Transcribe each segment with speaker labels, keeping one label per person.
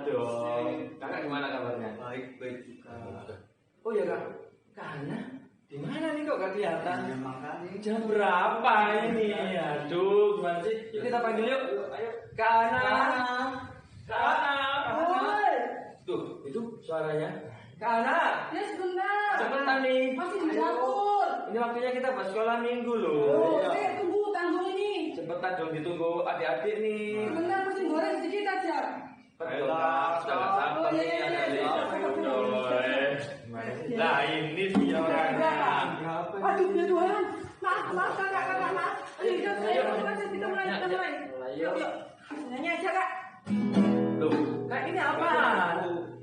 Speaker 1: dong. Kakak gimana kabarnya?
Speaker 2: Baik juga.
Speaker 1: Oh ya kak, Kana di mana nih kok gak kelihatan?
Speaker 2: Ya, makanya.
Speaker 1: Jam berapa ini? Aduh, gimana sih? Yuk kita panggil yuk. Ayo, Kana. Woi. Tuh, itu suaranya. Kana.
Speaker 3: Ya sebentar.
Speaker 1: Cepetan nih.
Speaker 3: Masih di dapur.
Speaker 1: Ini waktunya kita buat sekolah minggu loh.
Speaker 3: Oh, tunggu tanggung ini.
Speaker 1: Cepetan dong ditunggu adik-adik nih.
Speaker 3: Sebentar masih goreng sedikit aja.
Speaker 1: Betul, Kak. Sudah gak sabar nih ada Nah ini dia orangnya.
Speaker 3: Aduh ya Tuhan. Maaf kakak maaf. Ayo kita mulai. Yuk. Nanya aja kak.
Speaker 1: Tuh, kak ini apa?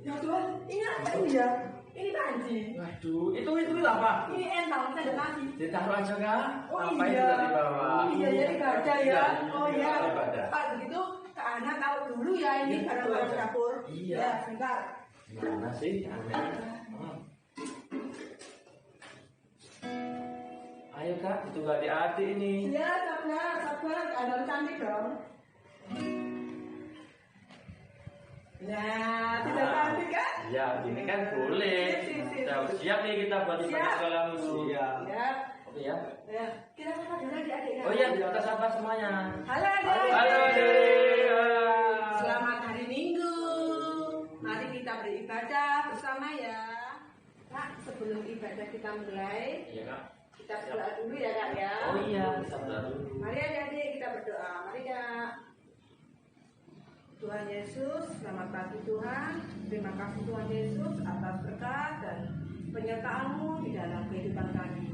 Speaker 3: Ya Tuhan, ini apa ini ya? Ini panci.
Speaker 1: Waduh, itu apa?
Speaker 3: Ini entang, saya nasi.
Speaker 1: Ditaruh aja kak.
Speaker 3: Oh
Speaker 1: Apa
Speaker 3: iya.
Speaker 1: itu tadi bawah?
Speaker 3: Iya ya ibadah ya. Oh iya.
Speaker 1: Ibadah.
Speaker 3: Pak begitu Kak Ana tahu dulu ya ini barang-barang dapur.
Speaker 1: Iya.
Speaker 3: Ya, bentar.
Speaker 1: Gimana sih? Ayo kak, itu gak adik-adik ini.
Speaker 3: Iya, sabar. Ada cantik dong. Nah, tidak cantik kan?
Speaker 1: Iya, ini kan boleh. Siap nih kita buat ibadah
Speaker 3: Siap.
Speaker 1: sekolah dulu.
Speaker 3: Ya.
Speaker 1: Oke ya.
Speaker 3: Ya, kita sapa dulu adik-adik.
Speaker 1: Oh iya, kita sapa semuanya.
Speaker 3: Halo adik-adik.
Speaker 1: Halo adik.
Speaker 3: Selamat hari Minggu. Mari kita beribadah bersama ya. Kak, sebelum ibadah kita mulai,
Speaker 1: Iya kak.
Speaker 3: kita berdoa dulu ya kak ya.
Speaker 1: Oh iya, sabar dulu.
Speaker 3: Mari adik-adik kita berdoa. Mari kak. Tuhan Yesus, selamat pagi Tuhan. Terima kasih Tuhan Yesus atas berkat dan penyertaan-Mu di dalam kehidupan kami.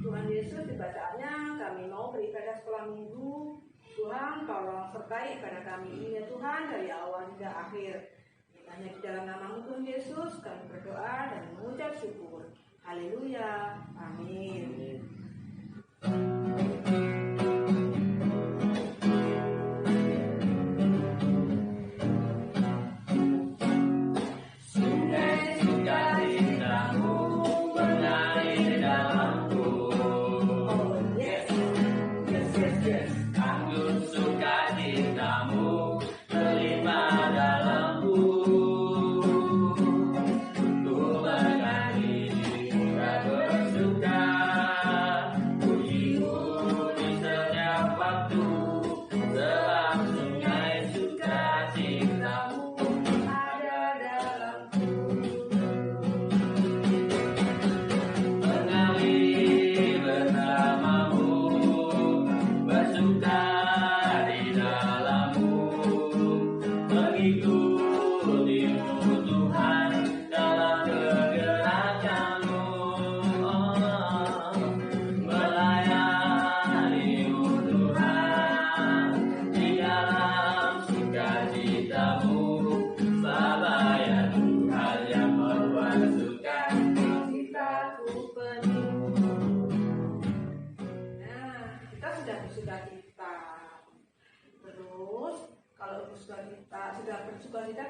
Speaker 3: Tuhan Yesus, di bacaannya kami mau beribadah sekolah minggu. Tuhan, tolong sertai ibadah kami ini ya Tuhan dari awal hingga akhir. Hanya di dalam nama-Mu Tuhan Yesus kami berdoa dan mengucap syukur. Haleluya. Amin.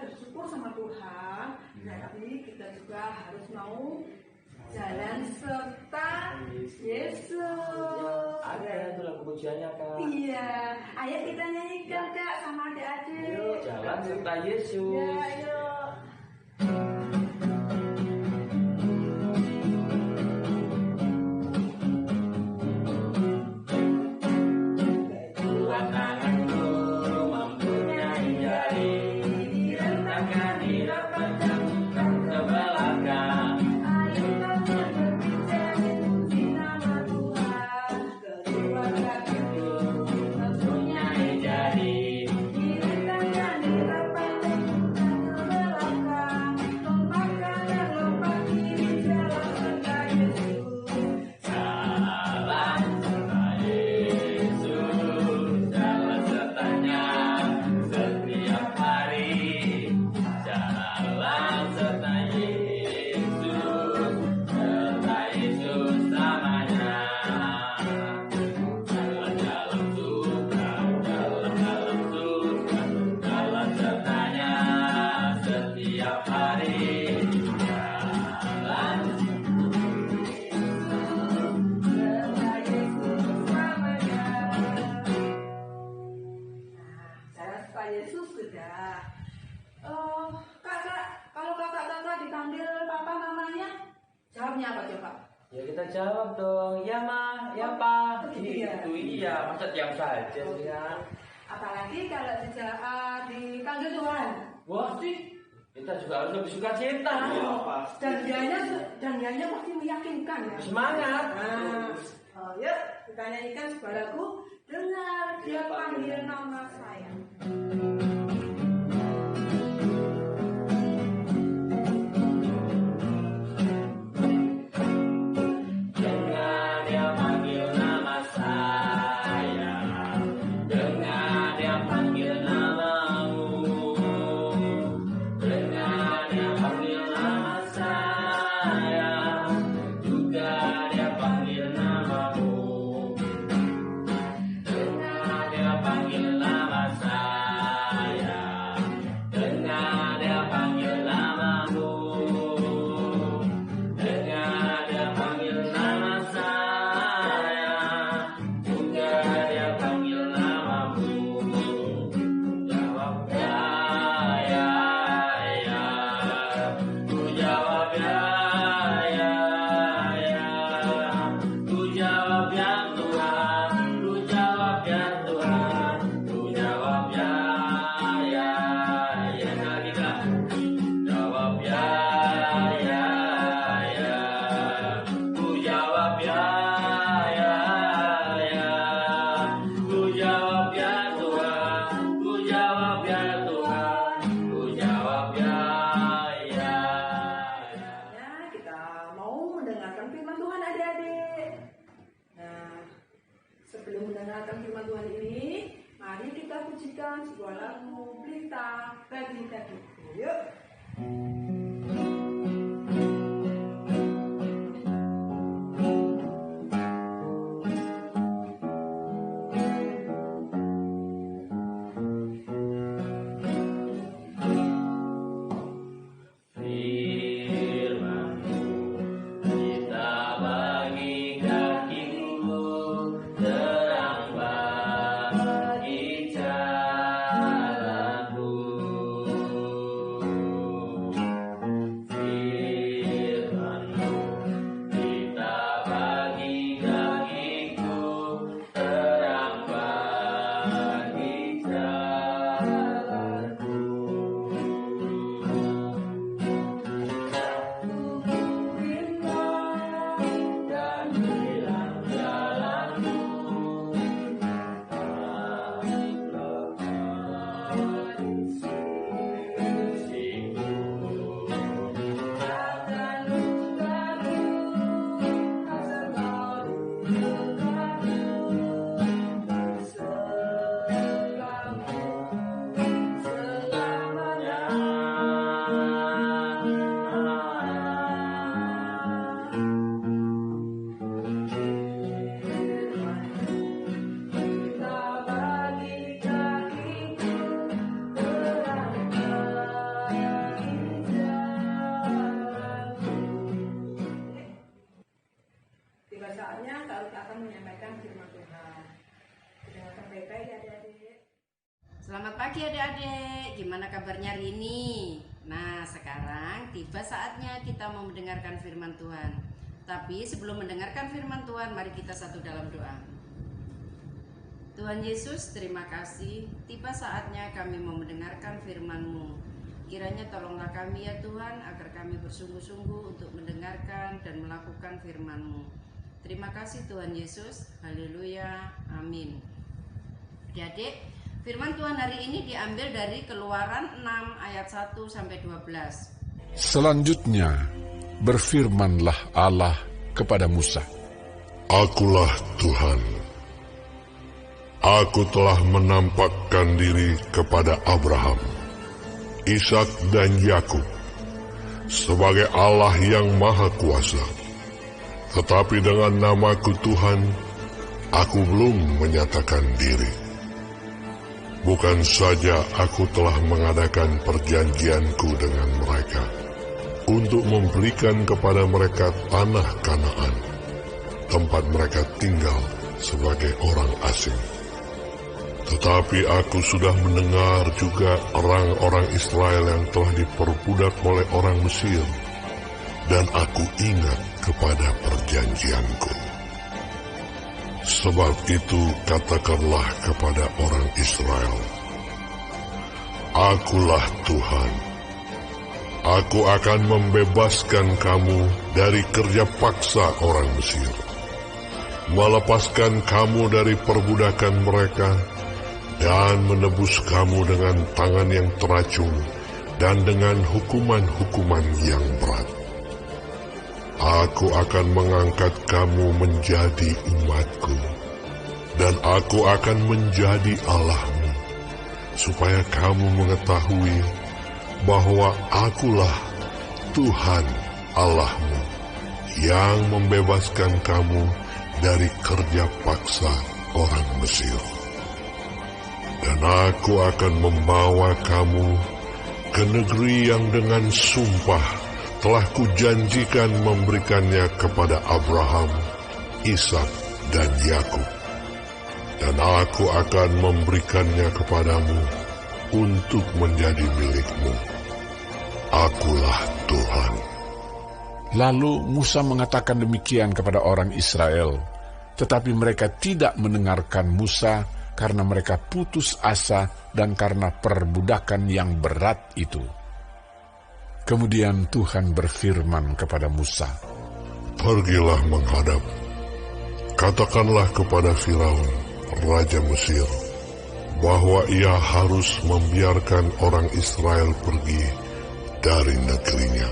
Speaker 3: Bersyukur sama Tuhan, berarti kita juga harus mau jalan serta Yesus.
Speaker 1: Ada itu lagu pujiannya kak.
Speaker 3: Iya, ayo kita nyanyikan kak sama adik-adik.
Speaker 1: Ayo, jalan serta Yesus.
Speaker 3: Ya, ayo. jawabnya apa coba?
Speaker 1: Ya kita jawab dong, ya ma, ya pa.
Speaker 3: Iya.
Speaker 1: Iya, masa diam saja sih kan?
Speaker 3: Apalagi kalau dipanggil Tuhan.
Speaker 1: Wah sih, kita juga harus lebih suka cita.
Speaker 3: Dan dianya pasti meyakinkan ya.
Speaker 1: Semangat.
Speaker 3: Nah, yuk kita nyanyikan sebuah lagu. Dengar dia panggil nama saya. Sebuah lagu Pelita Bagi Bagiku. Yuk. Saatnya Kak akan menyampaikan firman Tuhan. Dengarkan baik-baik ya adik-adik.
Speaker 2: Selamat pagi adik-adik, gimana kabarnya hari ini? Nah sekarang tiba saatnya kita mau mendengarkan firman Tuhan. Tapi sebelum mendengarkan firman Tuhan, mari kita satu dalam doa. Tuhan Yesus, terima kasih, tiba saatnya kami mau mendengarkan firman-Mu. Kiranya tolonglah kami ya Tuhan, agar kami bersungguh-sungguh untuk mendengarkan dan melakukan firman-Mu. Terima kasih Tuhan Yesus, haleluya, amin. Adik-adik, firman Tuhan hari ini diambil dari Keluaran 6 ayat 1 sampai 12.
Speaker 4: Selanjutnya, berfirmanlah Allah kepada Musa.
Speaker 5: Akulah Tuhan. Aku telah menampakkan diri kepada Abraham, Ishak dan Yakub sebagai Allah yang Maha Kuasa. Tetapi dengan namaku Tuhan, aku belum menyatakan diri. Bukan saja aku telah mengadakan perjanjianku dengan mereka untuk memberikan kepada mereka tanah Kanaan, tempat mereka tinggal sebagai orang asing. Tetapi aku sudah mendengar juga orang-orang Israel yang telah diperbudak oleh orang Mesir, dan aku ingat kepada perjanjianku. Sebab itu katakanlah kepada orang Israel, Akulah Tuhan. Aku akan membebaskan kamu dari kerja paksa orang Mesir, melepaskan kamu dari perbudakan mereka, dan menebus kamu dengan tangan yang teracung dan dengan hukuman-hukuman yang berat. Aku akan mengangkat kamu menjadi umatku, dan aku akan menjadi Allahmu, supaya kamu mengetahui bahwa Akulah Tuhan Allahmu yang membebaskan kamu dari kerja paksa orang Mesir. Dan aku akan membawa kamu ke negeri yang dengan sumpah telah kujanjikan memberikannya kepada Abraham, Ishak, dan Yakub. Dan aku akan memberikannya kepadamu untuk menjadi milikmu. Akulah Tuhan.
Speaker 4: Lalu Musa mengatakan demikian kepada orang Israel, tetapi mereka tidak mendengarkan Musa karena mereka putus asa dan karena perbudakan yang berat itu. Kemudian Tuhan berfirman kepada Musa,
Speaker 5: Pergilah menghadap, katakanlah kepada Firaun, Raja Mesir, bahwa ia harus membiarkan orang Israel pergi dari negerinya.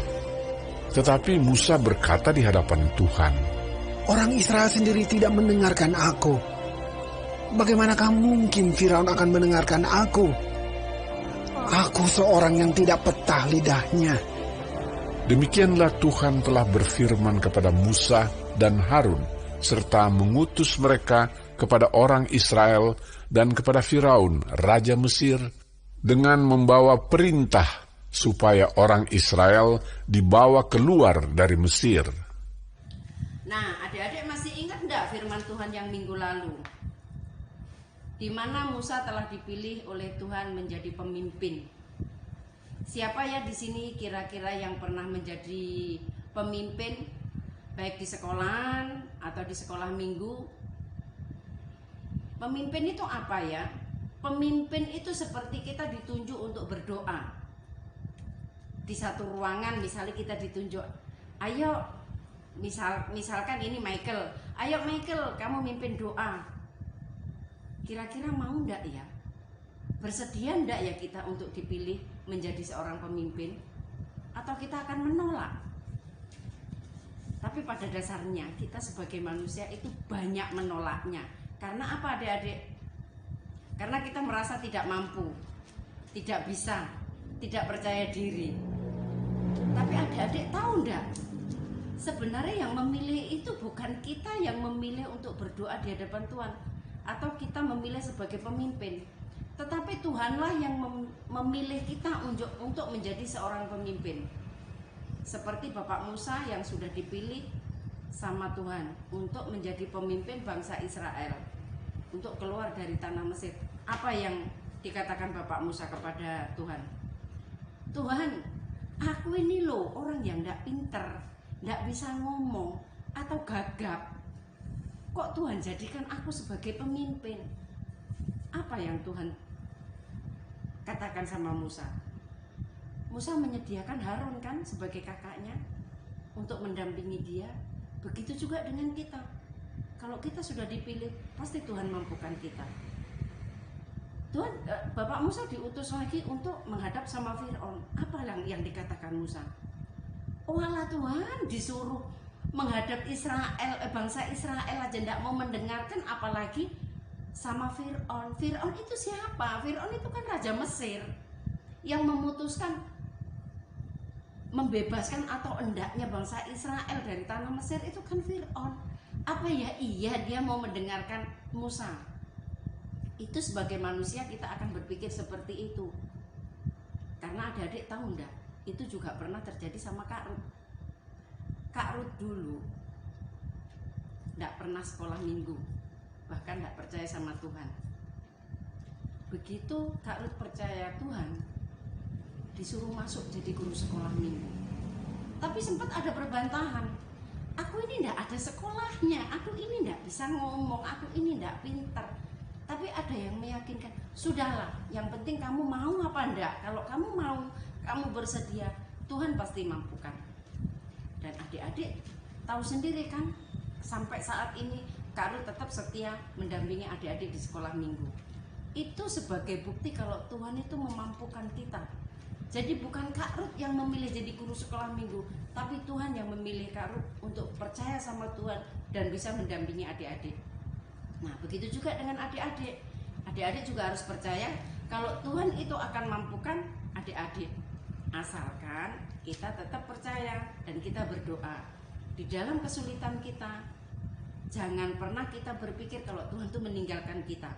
Speaker 4: Tetapi Musa berkata di hadapan Tuhan,
Speaker 6: Orang Israel sendiri tidak mendengarkan aku. Bagaimanakah mungkin Firaun akan mendengarkan aku? Aku seorang yang tidak petah lidahnya.
Speaker 4: Demikianlah Tuhan telah berfirman kepada Musa dan Harun, serta mengutus mereka kepada orang Israel dan kepada Firaun, Raja Mesir, dengan membawa perintah supaya orang Israel dibawa keluar dari Mesir.
Speaker 2: Nah, adik-adik masih ingat enggak firman Tuhan yang minggu lalu? Di mana Musa telah dipilih oleh Tuhan menjadi pemimpin. Siapa ya di sini kira-kira yang pernah menjadi pemimpin, baik di sekolahan atau di sekolah minggu? Pemimpin itu apa ya? Pemimpin itu seperti kita ditunjuk untuk berdoa. Di satu ruangan misalnya kita ditunjuk, ayo, misalkan ini Michael, ayo Michael kamu mimpin doa. Kira-kira mau enggak ya? Bersedia enggak ya kita untuk dipilih menjadi seorang pemimpin? Atau kita akan menolak? Tapi pada dasarnya kita sebagai manusia itu banyak menolaknya. Karena apa adik-adik? Karena kita merasa tidak mampu, tidak bisa, tidak percaya diri. Tapi adik-adik tahu enggak? Sebenarnya yang memilih itu bukan kita yang memilih untuk berdoa di hadapan Tuhan, atau kita memilih sebagai pemimpin, tetapi Tuhanlah yang memilih kita untuk menjadi seorang pemimpin. Seperti Bapak Musa yang sudah dipilih sama Tuhan untuk menjadi pemimpin bangsa Israel, untuk keluar dari tanah Mesir. Apa yang dikatakan Bapak Musa kepada Tuhan? Tuhan, aku ini loh orang yang tidak pinter, tidak bisa ngomong atau gagap. Kok Tuhan jadikan aku sebagai pemimpin? Apa yang Tuhan katakan sama Musa? Musa menyediakan Harun kan sebagai kakaknya untuk mendampingi dia. Begitu juga dengan kita. Kalau kita sudah dipilih, pasti Tuhan mampukan kita. Tuhan, Bapak Musa diutus lagi untuk menghadap sama Firaun. Apa yang dikatakan Musa? Oh Allah, Tuhan disuruh menghadap bangsa Israel aja tidak mau mendengarkan, apalagi sama Firaun. Firaun itu siapa? Firaun itu kan Raja Mesir yang memutuskan membebaskan atau endaknya bangsa Israel dari tanah Mesir. Itu kan Firaun. Apa ya iya dia mau mendengarkan Musa? Itu sebagai manusia kita akan berpikir seperti itu. Karena adik-adik tahu enggak, itu juga pernah terjadi sama Kak Ruth. Kak Ruth dulu enggak pernah sekolah minggu, bahkan enggak percaya sama Tuhan. Begitu Kak Ruth percaya Tuhan, disuruh masuk jadi guru sekolah minggu. Tapi sempat ada perbantahan. Aku ini ndak ada sekolahnya, aku ini ndak bisa ngomong, aku ini ndak pintar. Tapi ada yang meyakinkan, sudahlah, yang penting kamu mau apa ndak. Kalau kamu mau, kamu bersedia, Tuhan pasti mampukan. Dan adik-adik tahu sendiri kan, sampai saat ini Kak Ruth tetap setia mendampingi adik-adik di sekolah minggu. Itu sebagai bukti kalau Tuhan itu memampukan kita. Jadi bukan Kak Ruth yang memilih jadi guru sekolah minggu, tapi Tuhan yang memilih Kak Ruth untuk percaya sama Tuhan dan bisa mendampingi adik-adik. Nah, begitu juga dengan adik-adik. Adik-adik juga harus percaya kalau Tuhan itu akan mampukan adik-adik. Asalkan kita tetap percaya dan kita berdoa. Di dalam kesulitan kita, jangan pernah kita berpikir kalau Tuhan itu meninggalkan kita.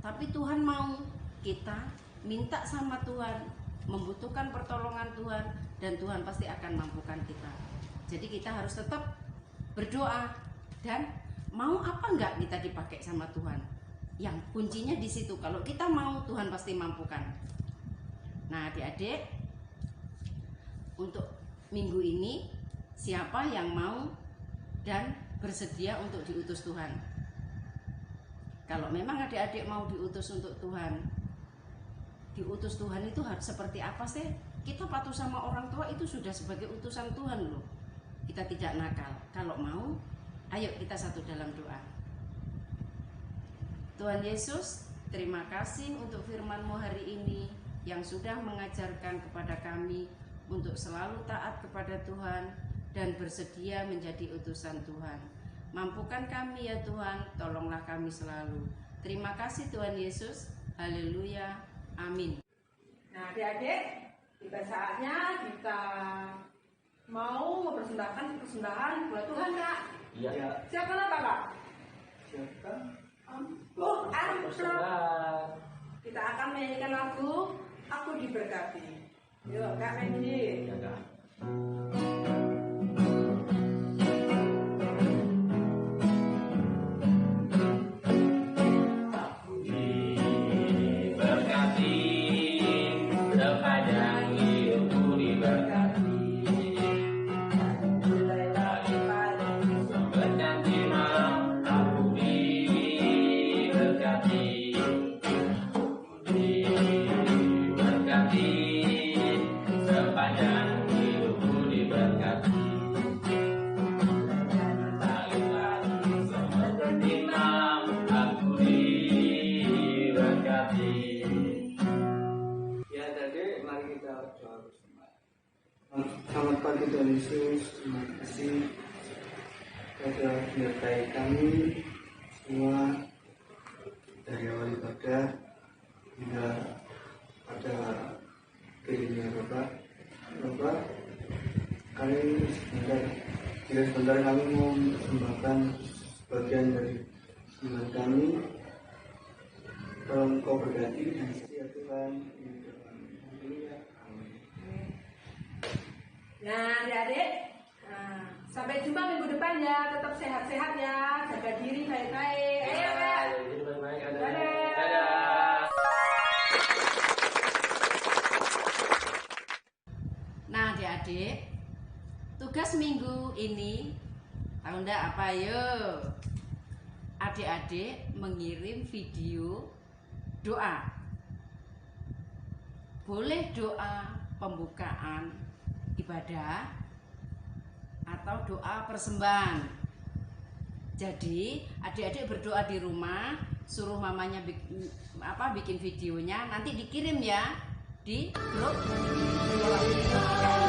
Speaker 2: Tapi Tuhan mau kita minta sama Tuhan, membutuhkan pertolongan Tuhan, dan Tuhan pasti akan mampukan kita. Jadi kita harus tetap berdoa dan mau apa enggak kita dipakai sama Tuhan. Yang kuncinya di situ. Kalau kita mau, Tuhan pasti mampukan. Nah, adik-adik, untuk minggu ini siapa yang mau dan bersedia untuk diutus Tuhan? Kalau memang adik-adik mau diutus untuk Tuhan, diutus Tuhan itu harus seperti apa sih? Kita patuh sama orang tua itu sudah sebagai utusan Tuhan loh. Kita tidak nakal. Kalau mau, ayo kita satu dalam doa. Tuhan Yesus, terima kasih untuk firman-Mu hari ini yang sudah mengajarkan kepada kami untuk selalu taat kepada Tuhan dan bersedia menjadi utusan Tuhan. Mampukan kami ya Tuhan, tolonglah kami selalu. Terima kasih Tuhan Yesus. Haleluya. Amin.
Speaker 3: Nah, adik-adik, tiba saatnya kita mau mempersembahkan persembahan buat Tuhan, Kak.
Speaker 1: Iya.
Speaker 3: Siapa apa, Kak?
Speaker 1: Siapa?
Speaker 3: Oh, kita akan menyanyikan lagu Aku Diberkati. Yuk, Kak Mendy.
Speaker 1: Ya, Kak.
Speaker 7: Selamat pagi Tuhan Yesus, terima kasih telah menyertai kami semua dari awal ibadah hingga pada dirinya Bapak. Kami sebentar kami mau mempersembahkan sebagian dari iman kami. Tolong Kau berkati dan setia Tuhan.
Speaker 3: Nah, adik-adik, sampai jumpa minggu depan ya. Tetap sehat-sehat ya, jaga diri baik-baik. Ayo, Kak.
Speaker 1: Dadah.
Speaker 2: Nah, adik-adik, tugas minggu ini tahu ndak apa yuk? Adik-adik mengirim video doa. Boleh doa pembukaan ibadah atau doa persembahan. Jadi adik-adik berdoa di rumah, suruh mamanya bikin videonya, nanti dikirim ya di grup sekolah.